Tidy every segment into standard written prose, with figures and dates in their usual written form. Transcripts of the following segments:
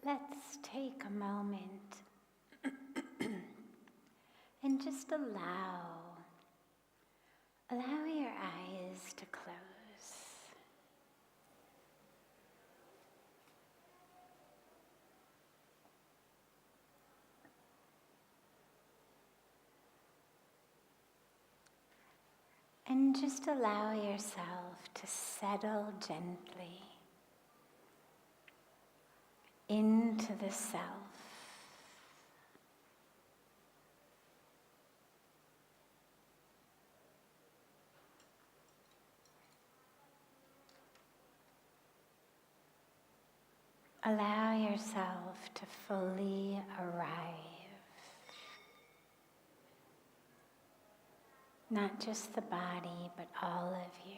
Let's take a moment and just allow your eyes to close. And just allow yourself to settle gently into the self. Allow yourself to fully arrive. Not just the body, but all of you.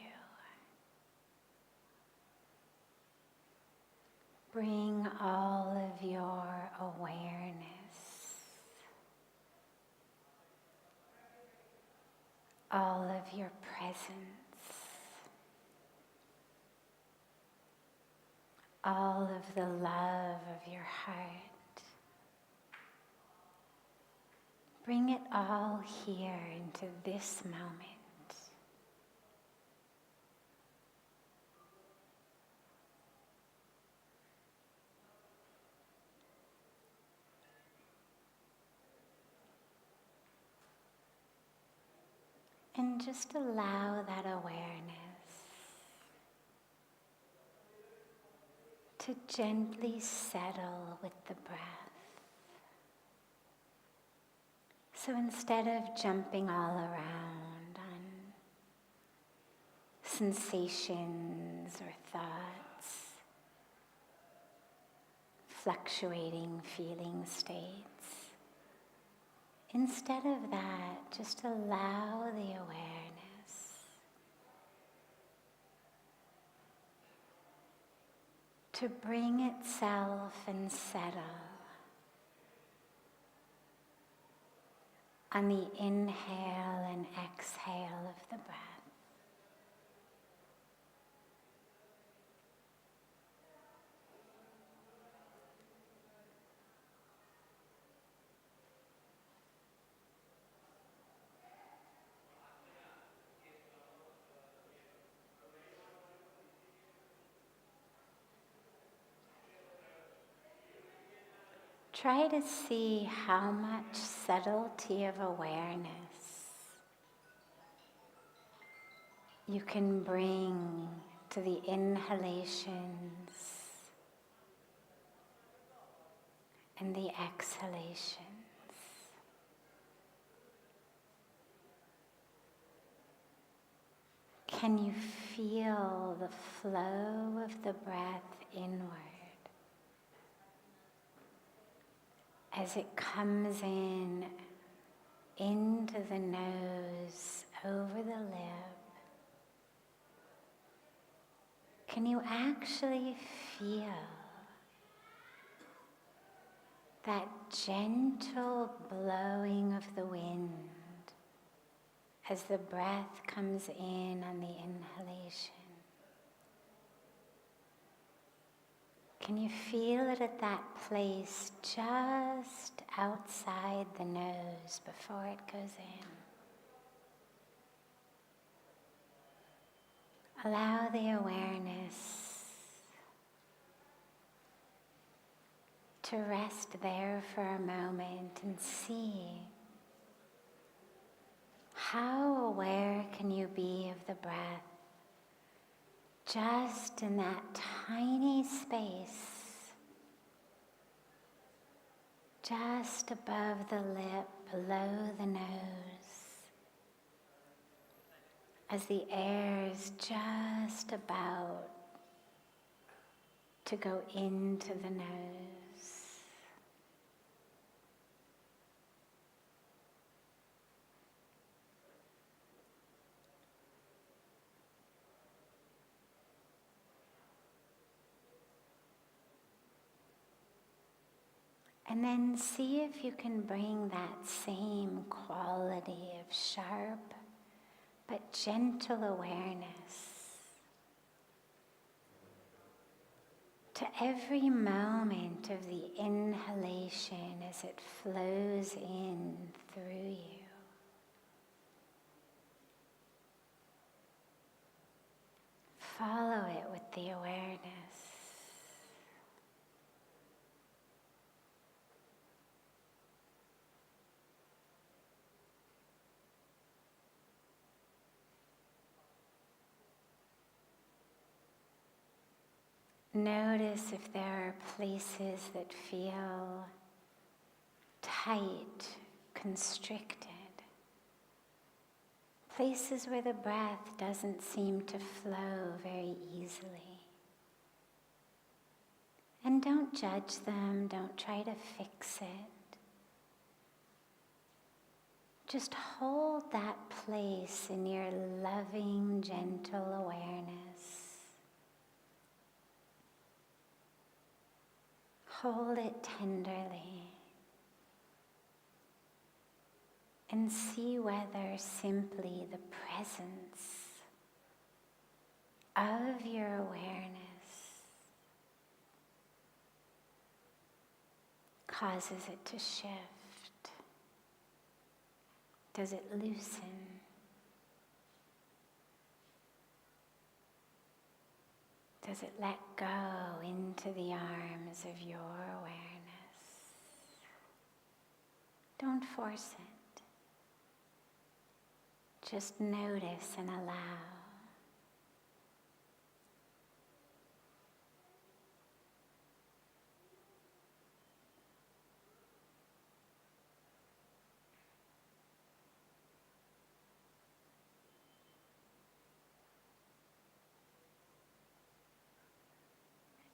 Bring all of your awareness, all of your presence, all of the love of your heart. Bring it all here into this moment. And just allow that awareness to gently settle with the breath. So instead of jumping all around on sensations or thoughts, fluctuating feeling states, instead of that, just allow the awareness to bring itself and settle on the inhale and exhale of the breath. Try to see how much subtlety of awareness you can bring to the inhalations and the exhalations. Can you feel the flow of the breath inward as it comes in into the nose, over the lip? Can you actually feel that gentle blowing of the wind as the breath comes in on the inhalation? Can you feel it at that place just outside the nose before it goes in? Allow the awareness to rest there for a moment and see how aware can you be of the breath just in that tiny space, just above the lip, below the nose, as the air is just about to go into the nose. And then see if you can bring that same quality of sharp but gentle awareness to every moment of the inhalation as it flows in through you. Follow it with the awareness. Notice if there are places that feel tight, constricted. Places where the breath doesn't seem to flow very easily. And don't judge them, don't try to fix it. Just hold that place in your loving, gentle awareness. Hold it tenderly and see whether simply the presence of your awareness causes it to shift. Does it loosen? Does it let go into the arms of your awareness? Don't force it. Just notice and allow.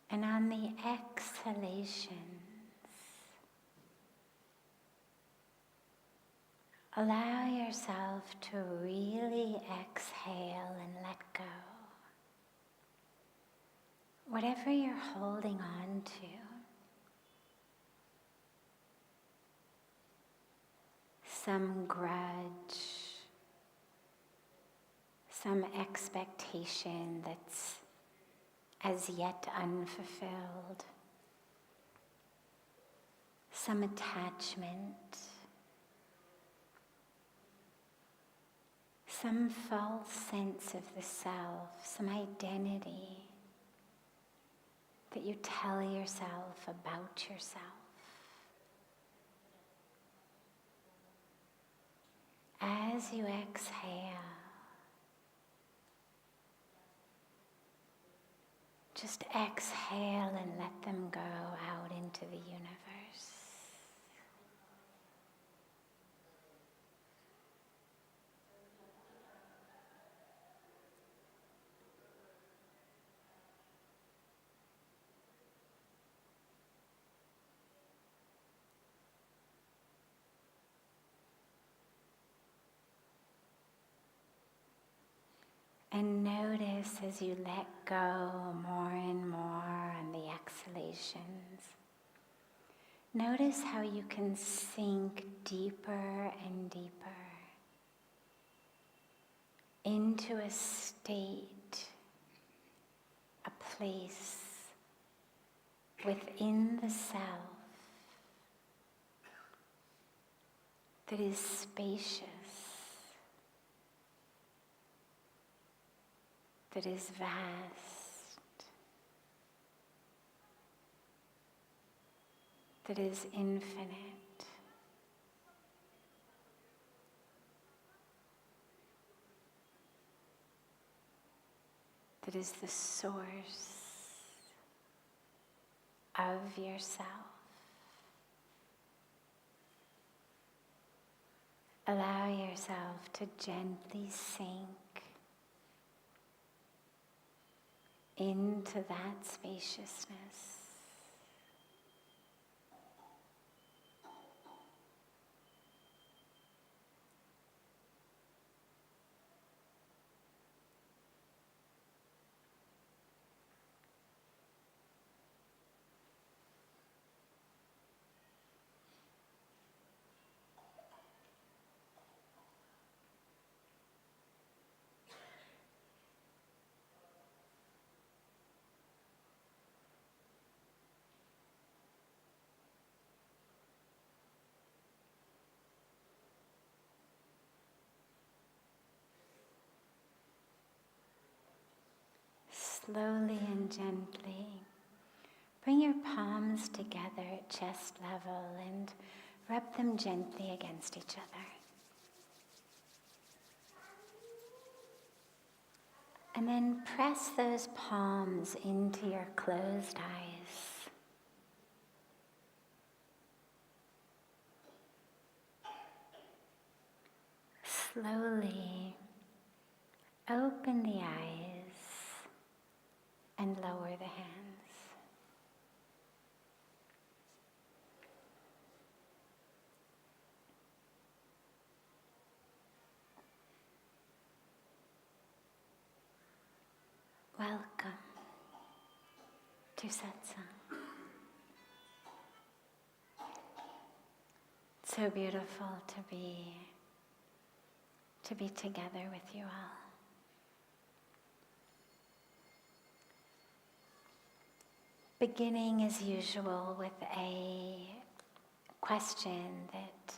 And on the exhalations, allow yourself to really exhale and let go. Whatever you're holding on to, some grudge, some expectation that's as yet unfulfilled, some attachment, some false sense of the self, some identity that you tell yourself about yourself. As you exhale, just exhale and let them go out into the universe. And notice as you let go more and more on the exhalations. Notice how you can sink deeper and deeper into a state, a place within the self that is spacious, that is vast, that is infinite. That is the source of yourself. Allow yourself to gently sink into that spaciousness. slowly and gently, bring your palms together at chest level and rub them gently against each other. And then press those palms into your closed eyes. Slowly open the eyes and lower the hands. Welcome to Satsang. It's so beautiful to be together with you all. Beginning as usual with a question that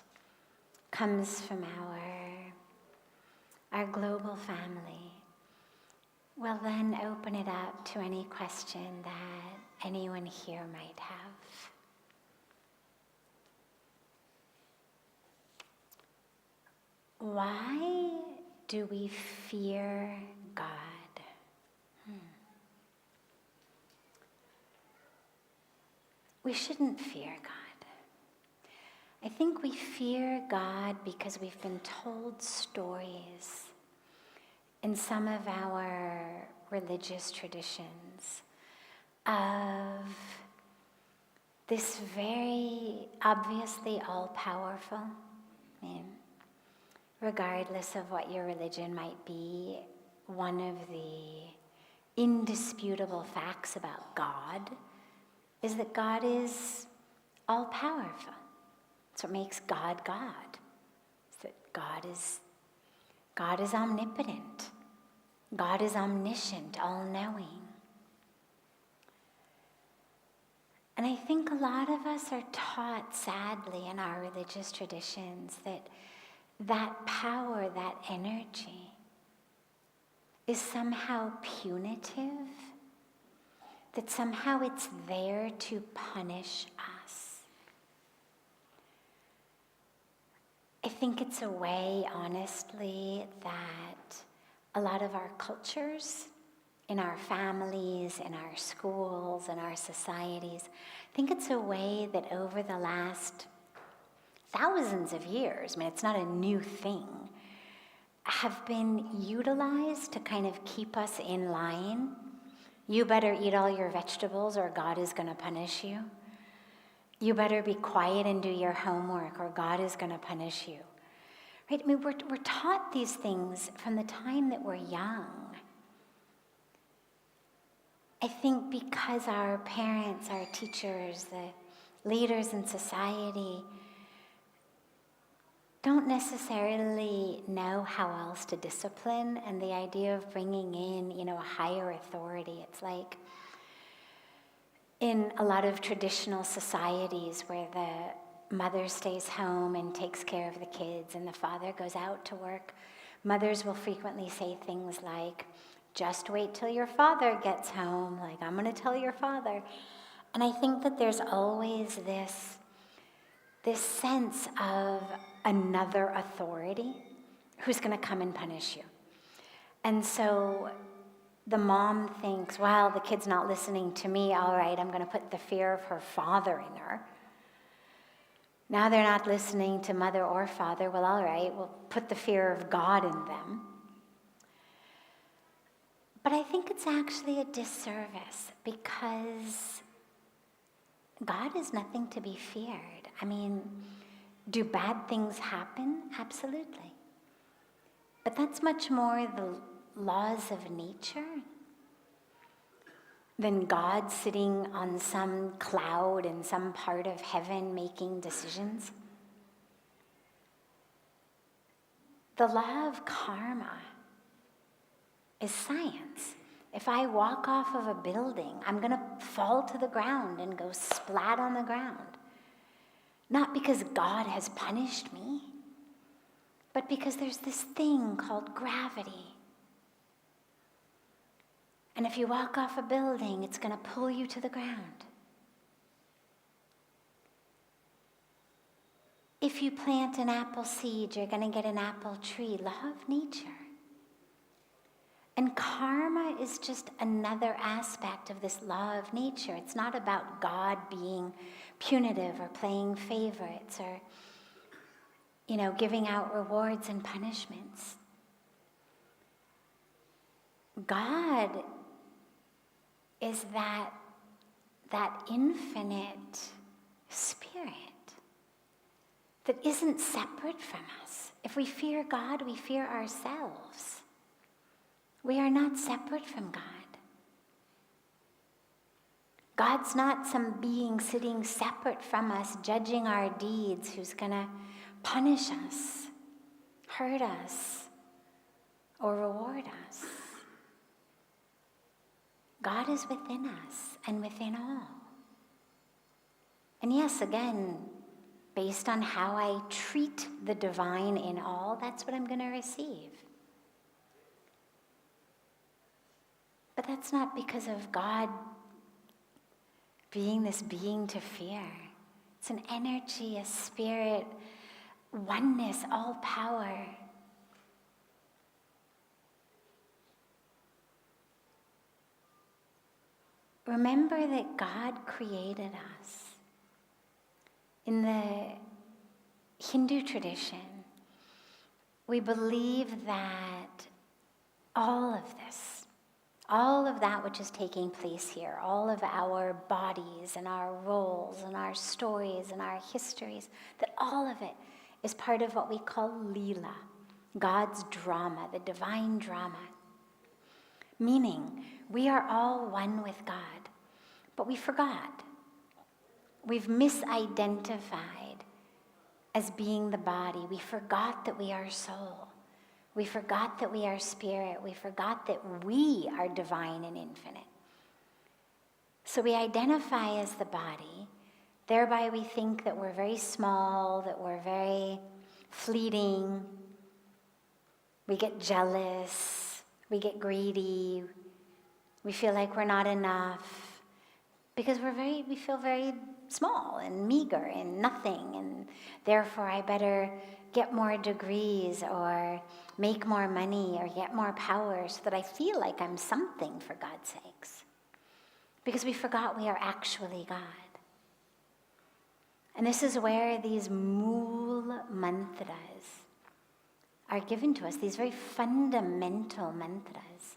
comes from our global family. We'll then open it up to any question that anyone here might have. Why do we fear God? We shouldn't fear God. I think we fear God because we've been told stories in some of our religious traditions of this very obviously all-powerful, regardless of what your religion might be, one of the indisputable facts about God is that God is all-powerful. That's what makes God God. It's that God is omnipotent. God is omniscient, all-knowing. And I think a lot of us are taught, sadly, in our religious traditions that power, that energy is somehow punitive, that somehow it's there to punish us. I think it's a way, honestly, that a lot of our cultures, in our families, in our schools, in our societies, I think it's a way that over the last thousands of years, it's not a new thing, have been utilized to kind of keep us in line. You better eat all your vegetables or God is going to punish you. You better be quiet and do your homework or God is going to punish you. Right? We're taught these things from the time that we're young. I think because our parents, our teachers, the leaders in society don't necessarily know how else to discipline, and the idea of bringing in, a higher authority. It's like in a lot of traditional societies where the mother stays home and takes care of the kids and the father goes out to work, mothers will frequently say things like, just wait till your father gets home, like, I'm going to tell your father. And I think that there's always this sense of another authority who's going to come and punish you. And so the mom thinks, well, the kid's not listening to me, all right, I'm going to put the fear of her father in her. Now they're not listening to mother or father, well, all right, we'll put the fear of God in them. But I think it's actually a disservice because God is nothing to be feared. Do bad things happen? Absolutely. But that's much more the laws of nature than God sitting on some cloud in some part of heaven making decisions. The law of karma is science. If I walk off of a building, I'm going to fall to the ground and go splat on the ground. Not because God has punished me, but because there's this thing called gravity. And if you walk off a building, it's going to pull you to the ground. If you plant an apple seed, you're going to get an apple tree. Law of nature. And karma is just another aspect of this law of nature. It's not about God being punitive or playing favorites or, giving out rewards and punishments. God is that infinite spirit that isn't separate from us. If we fear God, we fear ourselves. We are not separate from God. God's not some being sitting separate from us, judging our deeds, who's going to punish us, hurt us, or reward us. God is within us and within all. And yes, again, based on how I treat the divine in all, that's what I'm going to receive. But that's not because of God being this being to fear. It's an energy, a spirit, oneness, all power. Remember that God created us. In the Hindu tradition, we believe that all of this, all of that which is taking place here, all of our bodies and our roles and our stories and our histories, that all of it is part of what we call Leela, God's drama, the divine drama. Meaning, we are all one with God, but we forgot. We've misidentified as being the body. We forgot that we are soul. We forgot that we are spirit. We forgot that we are divine and infinite. So we identify as the body. Thereby we think that we're very small, that we're very fleeting. We get jealous. We get greedy. We feel like we're not enough. Because we feel very small and meager and nothing, and therefore I better get more degrees or make more money or get more power so that I feel like I'm something, for God's sakes. Because we forgot we are actually God. And this is where these mool mantras are given to us, these very fundamental mantras.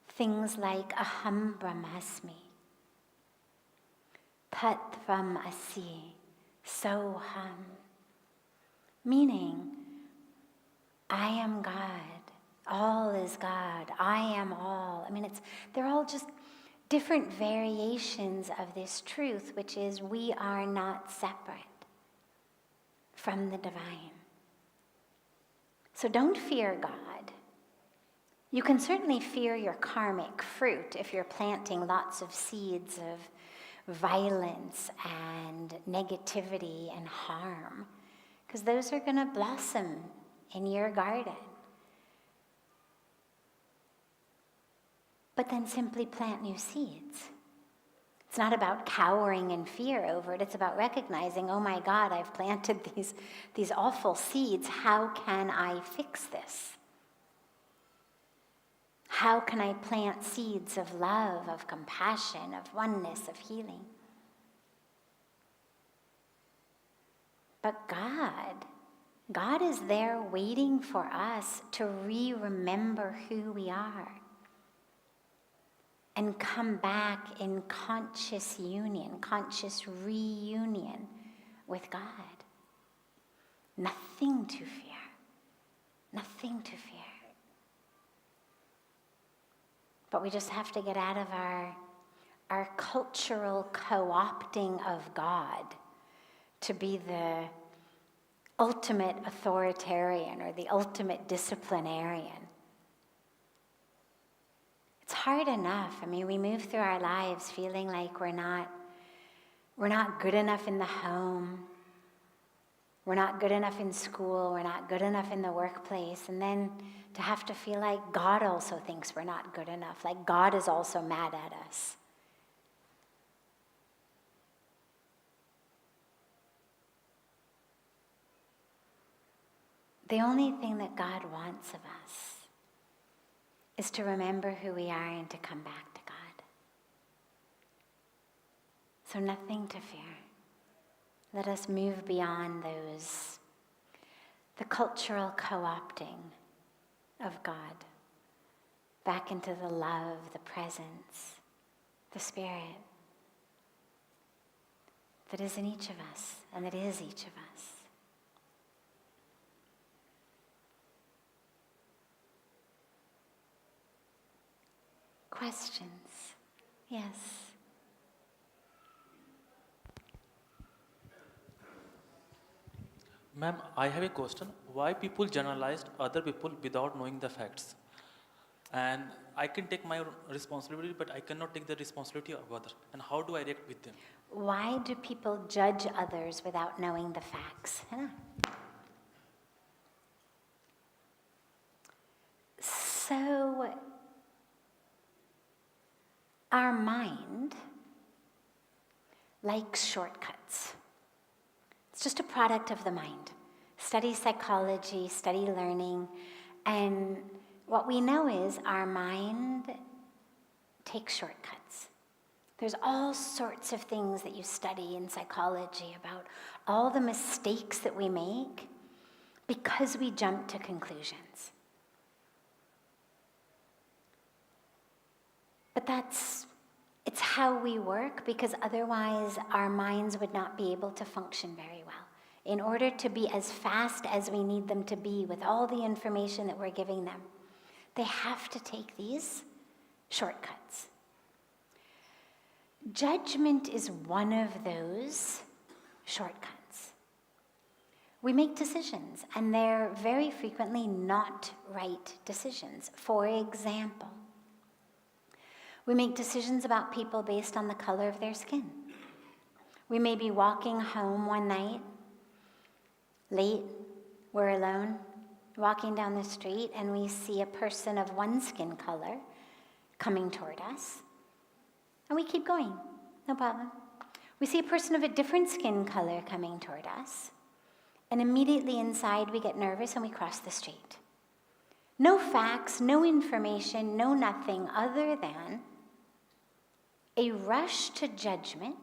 Things like Aham Brahmasmi, Tat Tvam Asi, Soham. Meaning, I am God, all is God, I am all. They're all just different variations of this truth, which is we are not separate from the divine. So don't fear God. You can certainly fear your karmic fruit if you're planting lots of seeds of violence and negativity and harm, because those are going to blossom in your garden. But then simply plant new seeds. It's not about cowering in fear over it. It's about recognizing, oh my God, I've planted these awful seeds. How can I fix this? How can I plant seeds of love, of compassion, of oneness, of healing? But God is there waiting for us to remember who we are and come back in conscious union, conscious reunion with God. Nothing to fear. Nothing to fear. But we just have to get out of our cultural co-opting of God to be the ultimate authoritarian or the ultimate disciplinarian. It's hard enough. We move through our lives feeling like we're not good enough in the home. We're not good enough in school, we're not good enough in the workplace, and then to have to feel like God also thinks we're not good enough, like God is also mad at us. The only thing that God wants of us is to remember who we are and to come back to God. So nothing to fear. Let us move beyond the cultural co-opting of God, back into the love, the presence, the Spirit that is in each of us and that is each of us. Questions? Yes. Ma'am, I have a question. Why people generalized other people without knowing the facts? And I can take my responsibility, but I cannot take the responsibility of others. And how do I react with them? Why do people judge others without knowing the facts? So, our mind likes shortcuts. It's just a product of the mind. Study psychology, study learning, and what we know is our mind takes shortcuts. There's all sorts of things that you study in psychology about all the mistakes that we make because we jump to conclusions. But it's how we work, because otherwise our minds would not be able to function very well. In order to be as fast as we need them to be with all the information that we're giving them, they have to take these shortcuts. Judgment is one of those shortcuts. We make decisions, and they're very frequently not right decisions. For example, we make decisions about people based on the color of their skin. We may be walking home one night, late, we're alone, walking down the street, and we see a person of one skin color coming toward us, and we keep going, no problem. We see a person of a different skin color coming toward us, and immediately inside we get nervous and we cross the street. No facts, no information, no nothing other than a rush to judgment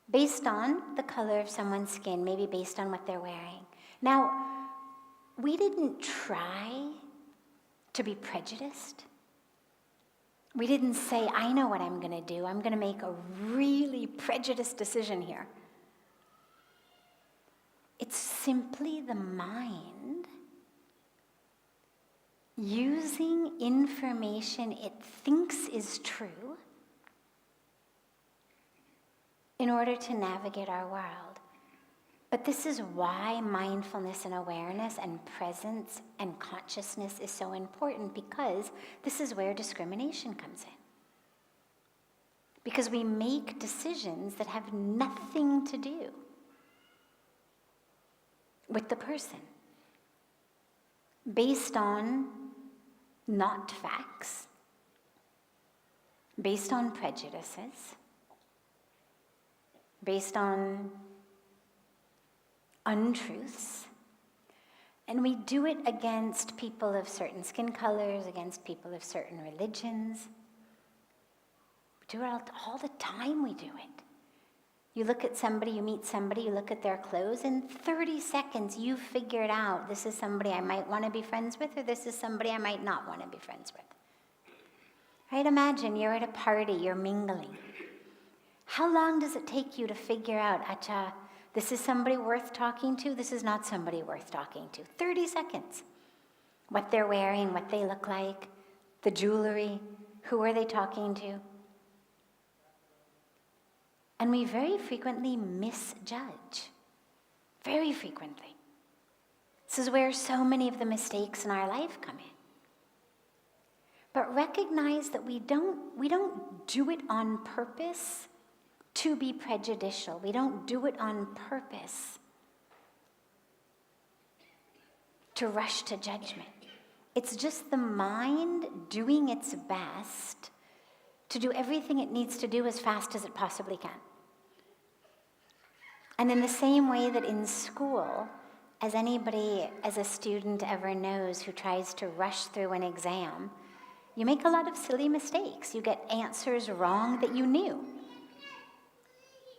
based on the color of someone's skin, maybe based on what they're wearing. Now, we didn't try to be prejudiced. We didn't say, I know what I'm going to do. I'm going to make a really prejudiced decision here. It's simply the mind using information it thinks is true in order to navigate our world. But this is why mindfulness and awareness and presence and consciousness is so important, because this is where discrimination comes in. Because we make decisions that have nothing to do with the person, based on not facts, based on prejudices, based on untruths, and we do it against people of certain skin colors, against people of certain religions. We do it all the time, we do it. You look at somebody, you meet somebody, you look at their clothes, in 30 seconds you've figured out this is somebody I might want to be friends with, or this is somebody I might not want to be friends with. Right? Imagine you're at a party, you're mingling. How long does it take you to figure out, acha, this is somebody worth talking to, this is not somebody worth talking to? 30 seconds. What they're wearing, what they look like, the jewelry, who are they talking to? And we very frequently misjudge. Very frequently. This is where so many of the mistakes in our life come in. But recognize that we don't do it on purpose to be prejudicial. We don't do it on purpose to rush to judgment. It's just the mind doing its best to do everything it needs to do as fast as it possibly can. And in the same way that in school, as anybody, as a student ever knows who tries to rush through an exam, you make a lot of silly mistakes. You get answers wrong that you knew.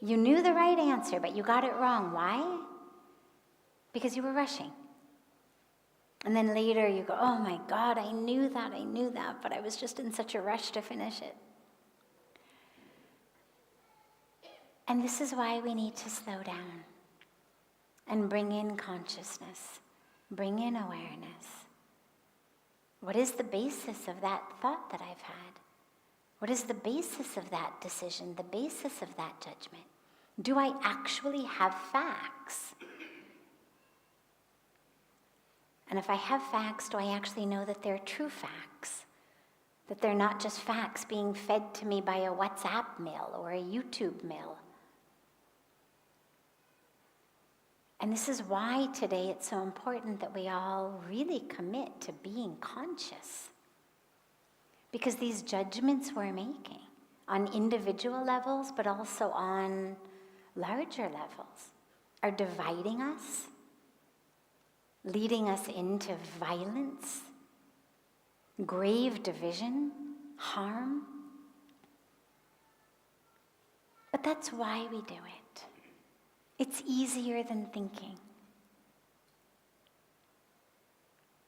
You knew the right answer, but you got it wrong. Why? Because you were rushing. And then later you go, oh my God, I knew that, but I was just in such a rush to finish it. And this is why we need to slow down and bring in consciousness, bring in awareness. What is the basis of that thought that I've had? What is the basis of that decision, the basis of that judgment? Do I actually have facts? And if I have facts, do I actually know that they're true facts? That they're not just facts being fed to me by a WhatsApp mail or a YouTube mail? And this is why today it's so important that we all really commit to being conscious. Because these judgments we're making on individual levels, but also on larger levels, are dividing us, leading us into violence, grave division, harm. But that's why we do it. It's easier than thinking.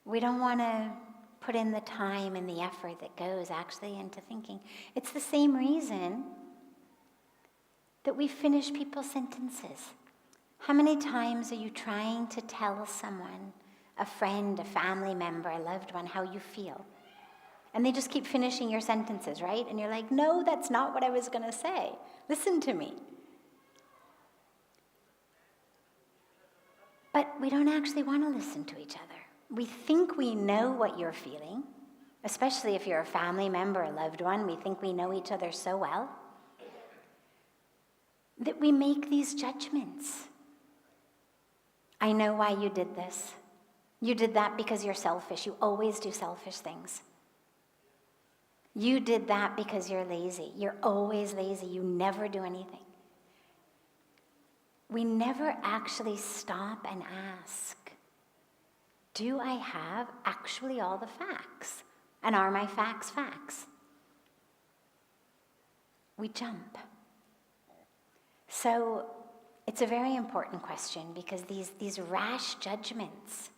We don't want to put in the time and the effort that goes actually into thinking. It's the same reason that we finish people's sentences. How many times are you trying to tell someone, a friend, a family member, a loved one, how you feel? And they just keep finishing your sentences, right? And you're like, no, that's not what I was going to say. Listen to me. But we don't actually want to listen to each other. We think we know what you're feeling, especially if you're a family member, a loved one. We think we know each other so well that we make these judgments. I know why you did this. You did that because you're selfish. You always do selfish things. You did that because you're lazy. You're always lazy. You never do anything. We never actually stop and ask, do I have actually all the facts? And are my facts facts? We jump. So it's a very important question because these rash judgments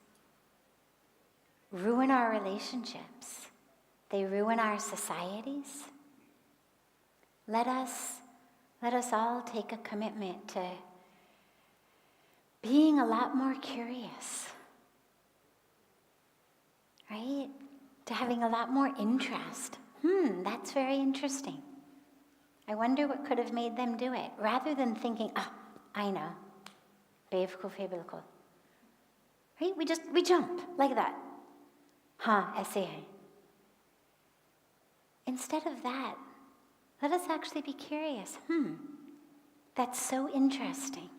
ruin our relationships. They ruin our societies. Let us all take a commitment to being a lot more curious, right? To having a lot more interest. That's very interesting. I wonder what could have made them do it, rather than thinking, I know, right? We jump like that. ऐसे है. Instead of that, let us actually be curious. That's so interesting.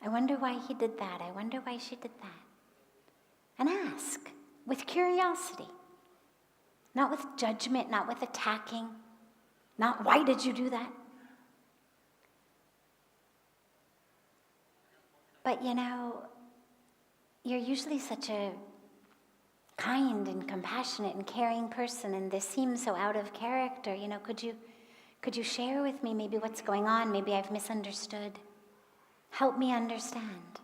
I wonder why he did that. I wonder why she did that. And ask with curiosity, not with judgment, not with attacking, not why did you do that? But you're usually such a kind and compassionate and caring person, and this seems so out of character. Could you share with me maybe what's going on? Maybe I've misunderstood. Help me understand.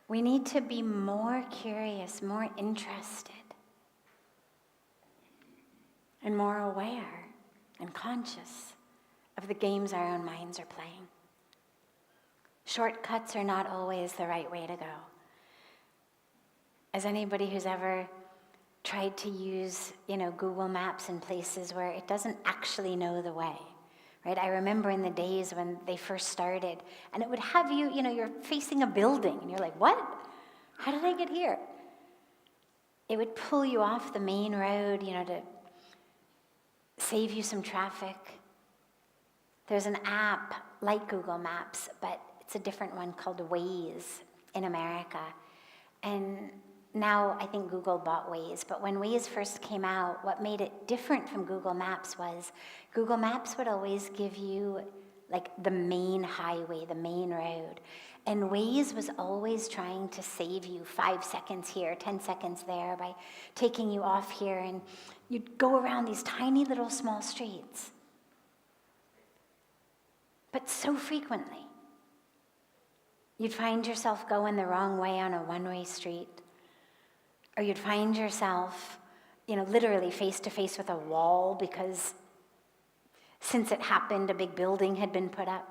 We need to be more curious, more interested, and more aware and conscious of the games our own minds are playing. Shortcuts are not always the right way to go. As anybody who's ever tried to use, Google Maps in places where it doesn't actually know the way, right? I remember in the days when they first started, and it would have you, you're facing a building, and you're like, what? How did I get here? It would pull you off the main road, to save you some traffic. There's an app like Google Maps, but it's a different one called Waze. in America. And now I think Google bought Waze, but when Waze first came out, what made it different from Google Maps was Google Maps would always give you like the main highway, the main road. And Waze was always trying to save you 5 seconds here, 10 seconds there by taking you off here, and you'd go around these tiny little small streets. But so frequently, you'd find yourself going the wrong way on a one-way street, or you'd find yourself, literally face to face with a wall because since it happened, a big building had been put up.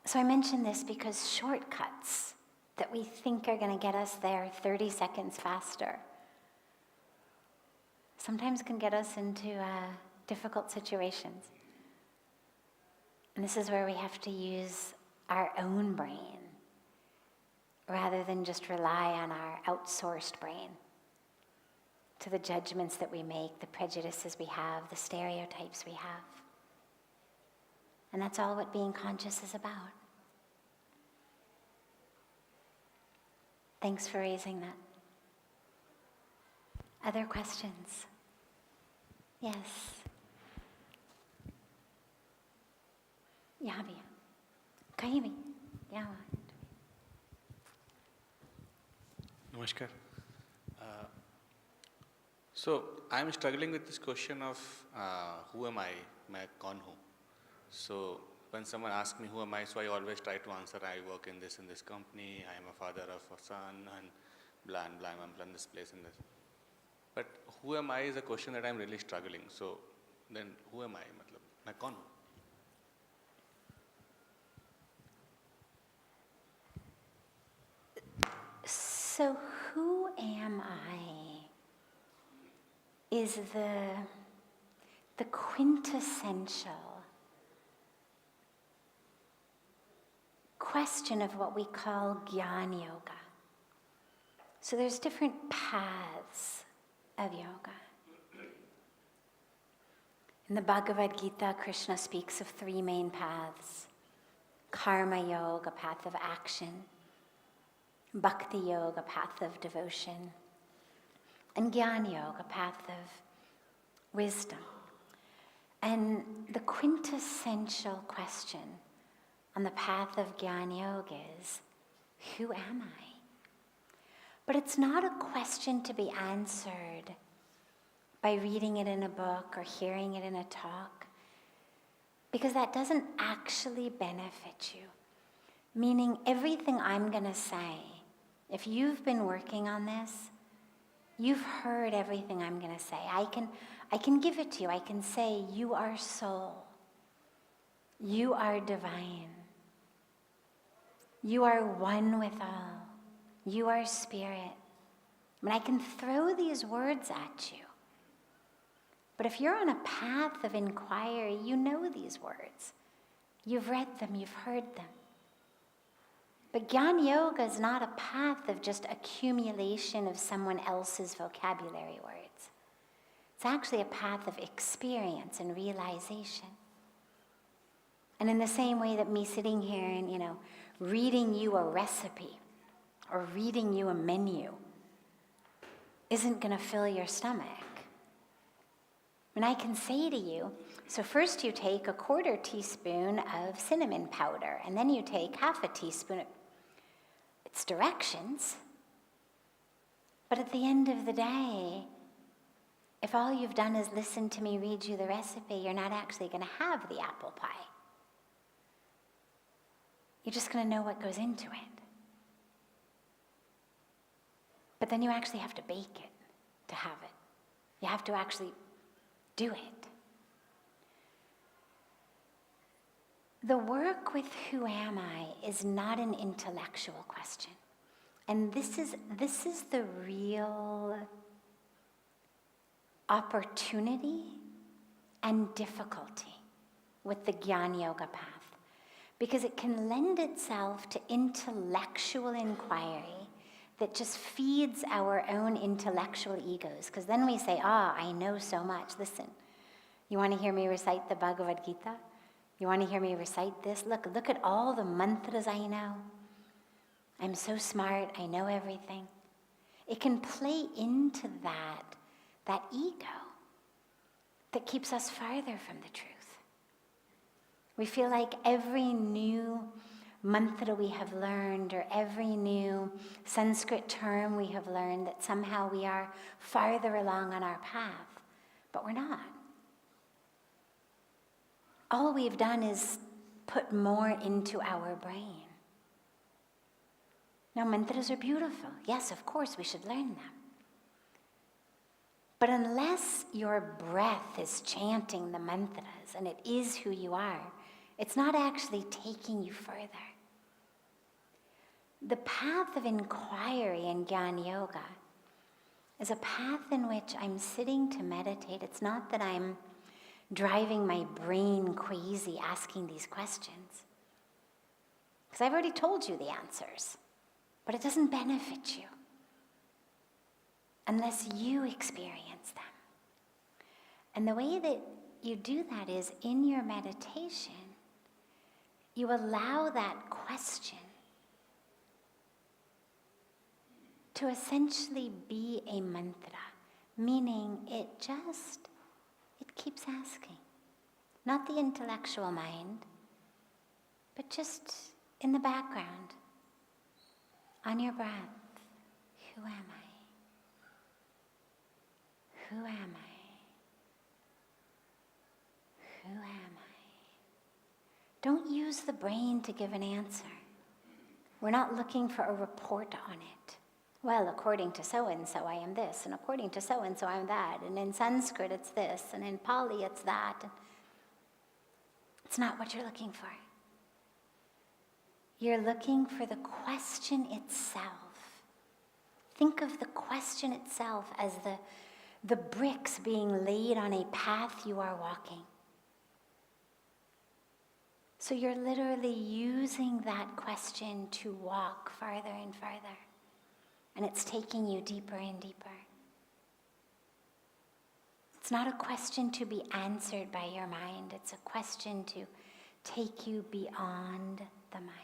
So I mention this because shortcuts that we think are going to get us there 30 seconds faster sometimes can get us into difficult situations. And this is where we have to use our own brain rather than just rely on our outsourced brain to the judgments that we make, the prejudices we have, the stereotypes we have. And that's all what being conscious is about. Thanks for raising that. Other questions? Yes. Yabi. Kaimi. Yawa. Namaskar. So I'm struggling with this question of who am I, मैं कौन हूँ? So when someone asks me who am I, so I always try to answer I work in this company, I am a father of a son, and blah and blah, I'm in this place and this. But who am I is a question that I'm really struggling. So then who am I? मतलब मैं कौन हूँ? So who am I is the quintessential question of what we call Gyan Yoga. So there's different paths of yoga. In the Bhagavad Gita, Krishna speaks of 3 main paths. Karma Yoga, path of action. Bhakti Yoga, path of devotion. And Gyan Yoga, path of wisdom. And the quintessential question on the path of Gyan Yoga is, who am I? But it's not a question to be answered by reading it in a book or hearing it in a talk, because that doesn't actually benefit you. Meaning everything I'm going to say, if you've been working on this, you've heard everything I'm going to say. I can give it to you. I can say, you are soul. You are divine. You are one with all. You are spirit. I can throw these words at you. But if you're on a path of inquiry, you know these words. You've read them, you've heard them. But Gyan Yoga is not a path of just accumulation of someone else's vocabulary words. It's actually a path of experience and realization. And in the same way that me sitting here and, reading you a recipe or reading you a menu isn't going to fill your stomach. And I can say to you, so first you take a 1/4 teaspoon of cinnamon powder, and then you take 1/2 teaspoon. It's directions. But at the end of the day, if all you've done is listen to me read you the recipe, you're not actually going to have the apple pie. You're just going to know what goes into it. But then you actually have to bake it to have it. You have to actually do it. The work with who am I is not an intellectual question. And this is the real opportunity and difficulty with the Gyan Yoga path. Because it can lend itself to intellectual inquiry that just feeds our own intellectual egos. Because then we say, I know so much. Listen, you want to hear me recite the Bhagavad Gita? You want to hear me recite this? Look at all the mantras I know. I'm so smart, I know everything. It can play into that ego that keeps us farther from the truth. We feel like every new mantra we have learned or every new Sanskrit term we have learned, that somehow we are farther along on our path, but we're not. All we've done is put more into our brain. Now, mantras are beautiful. Yes, of course, we should learn them. But unless your breath is chanting the mantras and it is who you are, it's not actually taking you further. The path of inquiry in Gyan Yoga is a path in which I'm sitting to meditate. It's not that I'm driving my brain crazy asking these questions. Because I've already told you the answers, but it doesn't benefit you unless you experience them. And the way that you do that is in your meditation, you allow that question to essentially be a mantra, meaning it keeps asking. Not the intellectual mind, but just in the background, on your breath. Who am I? Who am I? Who am I? Don't use the brain to give an answer. We're not looking for a report on it. Well, according to so-and-so, I am this, and according to so-and-so, I'm that, and in Sanskrit, it's this, and in Pali, it's that. It's not what you're looking for. You're looking for the question itself. Think of the question itself as the bricks being laid on a path you are walking. So you're literally using that question to walk farther and farther. And it's taking you deeper and deeper. It's not a question to be answered by your mind. It's a question to take you beyond the mind.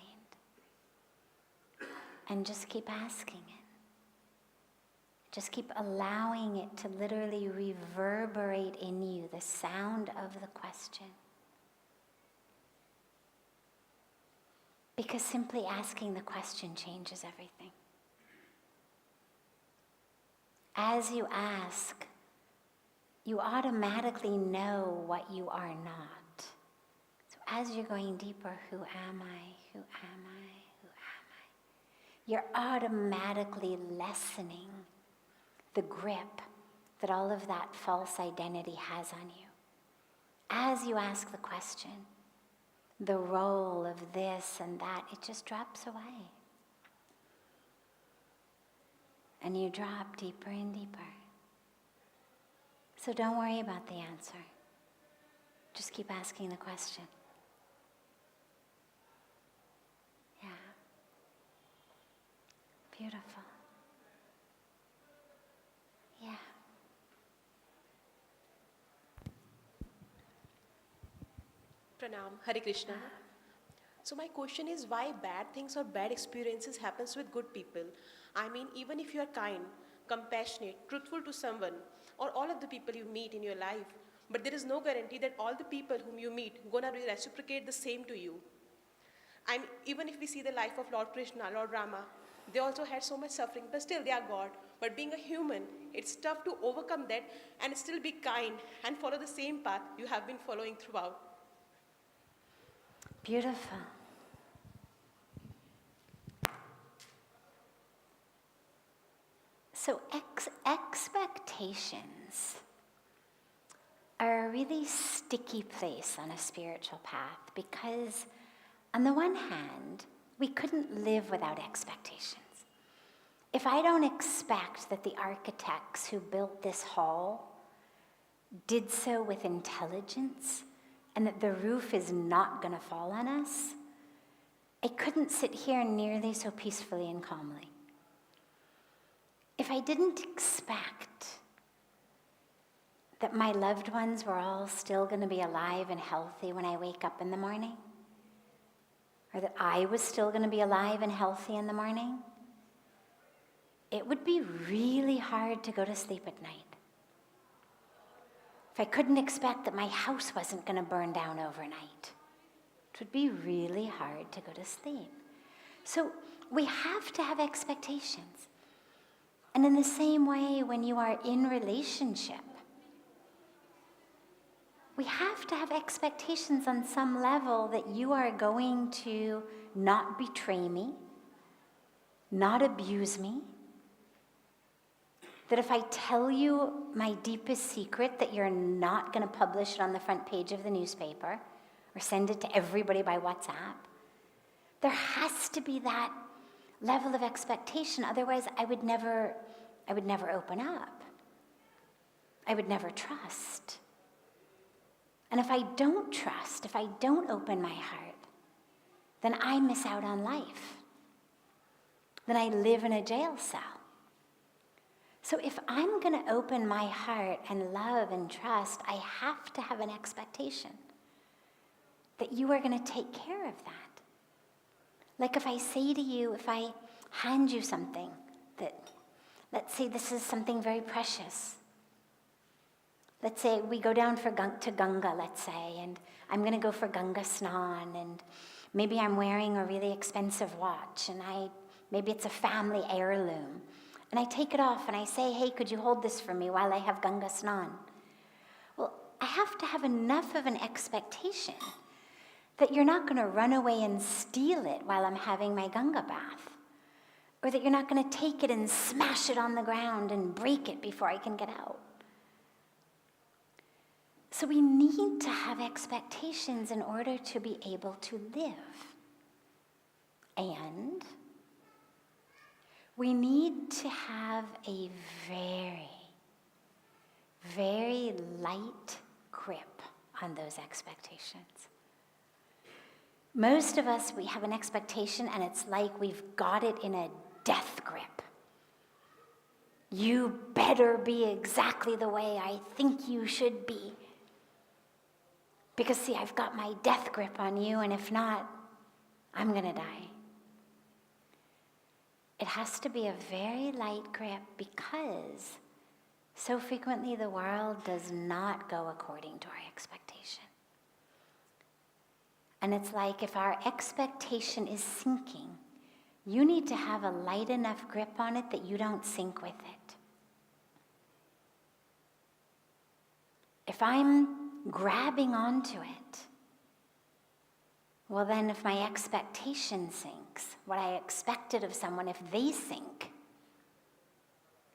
And just keep asking it. Just keep allowing it to literally reverberate in you, the sound of the question. Because simply asking the question changes everything. As you ask, you automatically know what you are not. So as you're going deeper, who am I? Who am I? Who am I? You're automatically lessening the grip that all of that false identity has on you. As you ask the question, the role of this and that, it just drops away. And you drop deeper and deeper. So don't worry about the answer. Just keep asking the question. Yeah. Beautiful. Yeah. Pranam, Hare Krishna. So my question is, why bad things or bad experiences happens with good people? I mean, even if you are kind, compassionate, truthful to someone, or all of the people you meet in your life, but there is no guarantee that all the people whom you meet gonna reciprocate the same to you. And even if we see the life of Lord Krishna, Lord Rama, they also had so much suffering, but still they are God. But being a human, it's tough to overcome that and still be kind and follow the same path you have been following throughout. Beautiful. So expectations are a really sticky place on a spiritual path because on the one hand, we couldn't live without expectations. If I don't expect that the architects who built this hall did so with intelligence and that the roof is not going to fall on us, I couldn't sit here nearly so peacefully and calmly. If I didn't expect that my loved ones were all still going to be alive and healthy when I wake up in the morning, or that I was still going to be alive and healthy in the morning, it would be really hard to go to sleep at night. If I couldn't expect that my house wasn't going to burn down overnight, it would be really hard to go to sleep. So we have to have expectations. And in the same way, when you are in relationship, we have to have expectations on some level that you are going to not betray me, not abuse me, that if I tell you my deepest secret, that you're not going to publish it on the front page of the newspaper or send it to everybody by WhatsApp. There has to be that level of expectation. Otherwise, I would never open up. I would never trust. And if I don't trust, if I don't open my heart, then I miss out on life. Then I live in a jail cell. So if I'm going to open my heart and love and trust, I have to have an expectation that you are going to take care of that. Like if I say to you, if I hand you something that, let's say this is something very precious. Let's say we go down to Ganga, let's say, and I'm going to go for Ganga Snan, and maybe I'm wearing a really expensive watch, and maybe it's a family heirloom. And I take it off and I say, hey, could you hold this for me while I have Ganga Snan? Well, I have to have enough of an expectation that you're not going to run away and steal it while I'm having my Ganga bath. Or that you're not going to take it and smash it on the ground and break it before I can get out. So we need to have expectations in order to be able to live. And we need to have a very, very light grip on those expectations. Most of us, we have an expectation and it's like we've got it in a death grip. You better be exactly the way I think you should be. Because see, I've got my death grip on you, and if not, I'm going to die. It has to be a very light grip because so frequently the world does not go according to our expectation. And it's like if our expectation is sinking, you need to have a light enough grip on it that you don't sink with it. If I'm grabbing onto it, well then if my expectation sinks, what I expected of someone, if they sink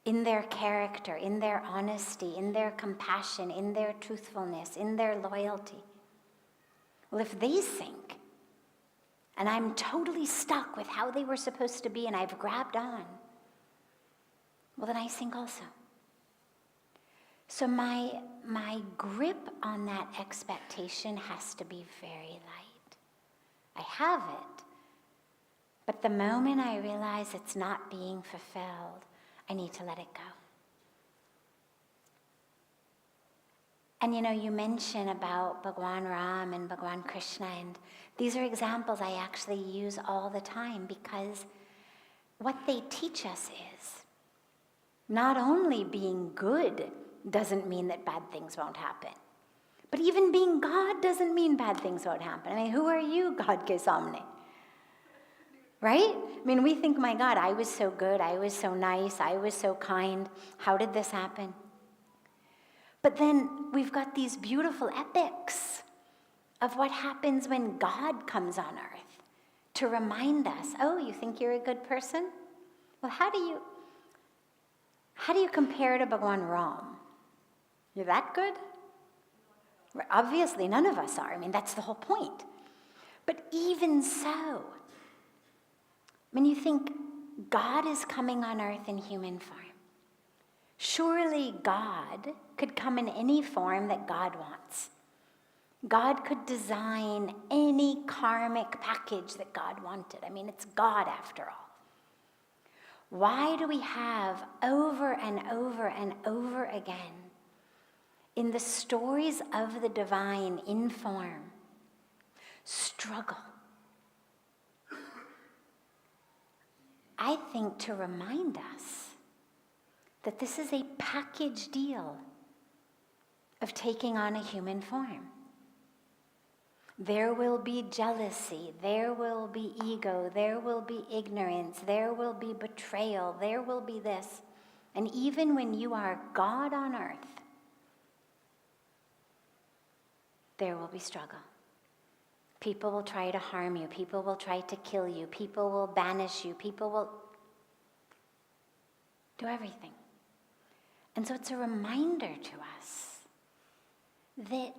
in their character, in their honesty, in their compassion, in their truthfulness, in their loyalty, well if they sink, and I'm totally stuck with how they were supposed to be and I've grabbed on, well then I sink also. So my grip on that expectation has to be very light. I have it, but the moment I realize it's not being fulfilled, I need to let it go. And you mention about Bhagwan Ram and Bhagwan Krishna, and these are examples I actually use all the time because what they teach us is not only being good doesn't mean that bad things won't happen. But even being God doesn't mean bad things won't happen. I mean, who are you, God ke samne? Right? I mean, we think, my God, I was so good, I was so nice, I was so kind. How did this happen? But then we've got these beautiful epics of what happens when God comes on earth to remind us, oh, you think you're a good person? Well, how do you compare to Bhagwan Ram? You're that good? Obviously, none of us are. I mean, that's the whole point. But even so, when you think God is coming on earth in human form, surely God could come in any form that God wants. God could design any karmic package that God wanted. I mean, it's God after all. Why do we have over and over and over again in the stories of the divine in form struggle I think, to remind us that this is a package deal of taking on a human form. There will be jealousy, there will be ego, there will be ignorance, there will be betrayal, there will be this. And even when you are God on earth, there will be struggle. People will try to harm you, people will try to kill you, people will banish you, people will do everything. And so it's a reminder to us that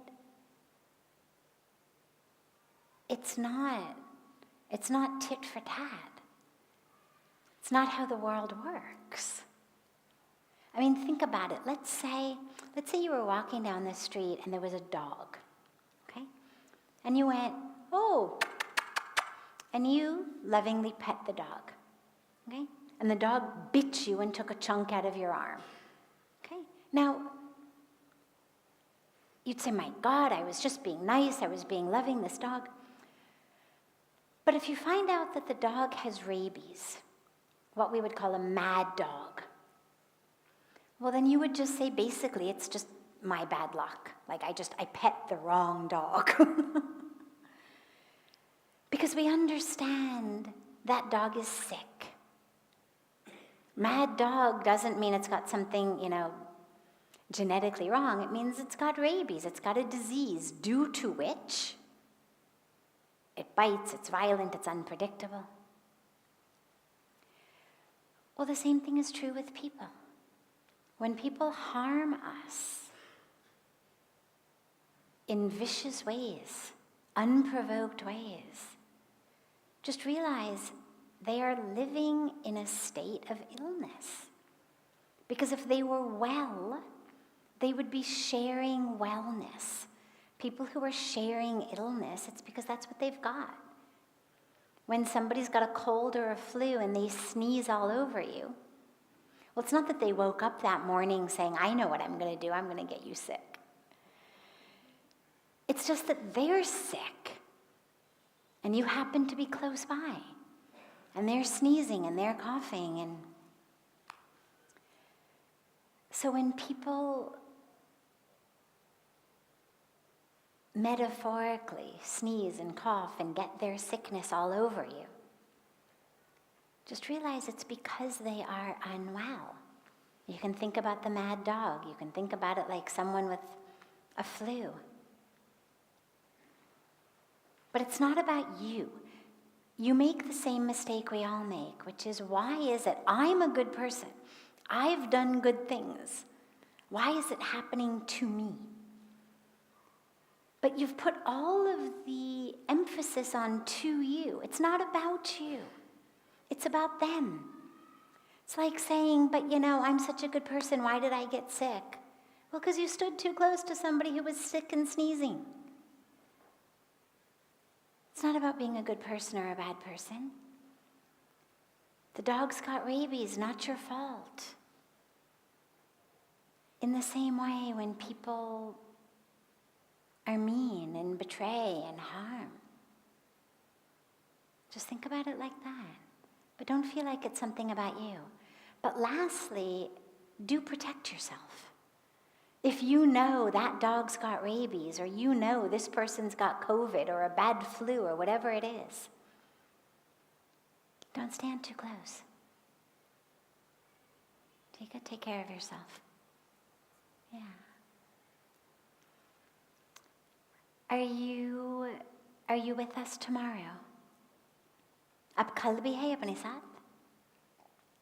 it's not tit for tat. It's not how the world works. I mean, think about it. Let's say you were walking down the street and there was a dog, okay? And you went, oh, and you lovingly pet the dog, okay? And the dog bit you and took a chunk out of your arm, okay? Now, you'd say, my God, I was just being nice, I was being loving, this dog. But if you find out that the dog has rabies, what we would call a mad dog, well, then you would just say, basically, it's just my bad luck. Like, I pet the wrong dog. Because we understand that dog is sick. Mad dog doesn't mean it's got something, genetically wrong. It means it's got rabies. It's got a disease due to which it bites, it's violent, it's unpredictable. Well, the same thing is true with people. When people harm us in vicious ways, unprovoked ways, just realize they are living in a state of illness. Because if they were well, they would be sharing wellness. People who are sharing illness, it's because that's what they've got. When somebody's got a cold or a flu and they sneeze all over you, well, it's not that they woke up that morning saying, I know what I'm going to do, I'm going to get you sick. It's just that they're sick, and you happen to be close by, and they're sneezing and they're coughing. And so when people metaphorically sneeze and cough and get their sickness all over you, just realize it's because they are unwell. You can think about the mad dog. You can think about it like someone with a flu. But it's not about you. You make the same mistake we all make, which is, why is it I'm a good person? I've done good things. Why is it happening to me? But you've put all of the emphasis on to you. It's not about you. It's about them. It's like saying, but I'm such a good person, why did I get sick? Well, because you stood too close to somebody who was sick and sneezing. It's not about being a good person or a bad person. The dog's got rabies, not your fault. In the same way, when people are mean and betray and harm, just think about it like that. But don't feel like it's something about you. But lastly, do protect yourself. If you know that dog's got rabies, or you know this person's got COVID or a bad flu or whatever it is, don't stand too close. Take care of yourself. Yeah. Are you with us tomorrow? Ab kal bhi hai apne saath?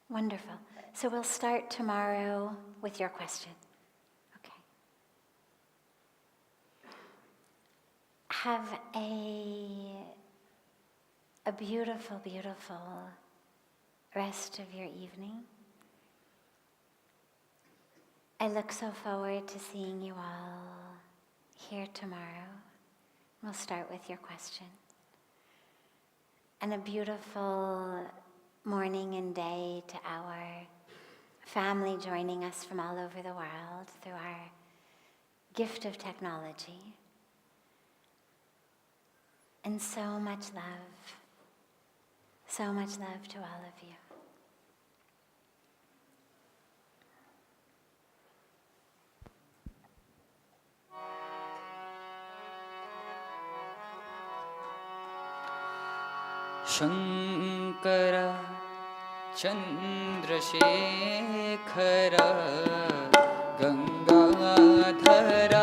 Wonderful. So we'll start tomorrow with your question. Okay. Have a beautiful, beautiful rest of your evening. I look so forward to seeing you all here tomorrow. We'll start with your question. And a beautiful morning and day to our family joining us from all over the world through our gift of technology. And so much love to all of you. Shankar Chandrashekhar Gangadhar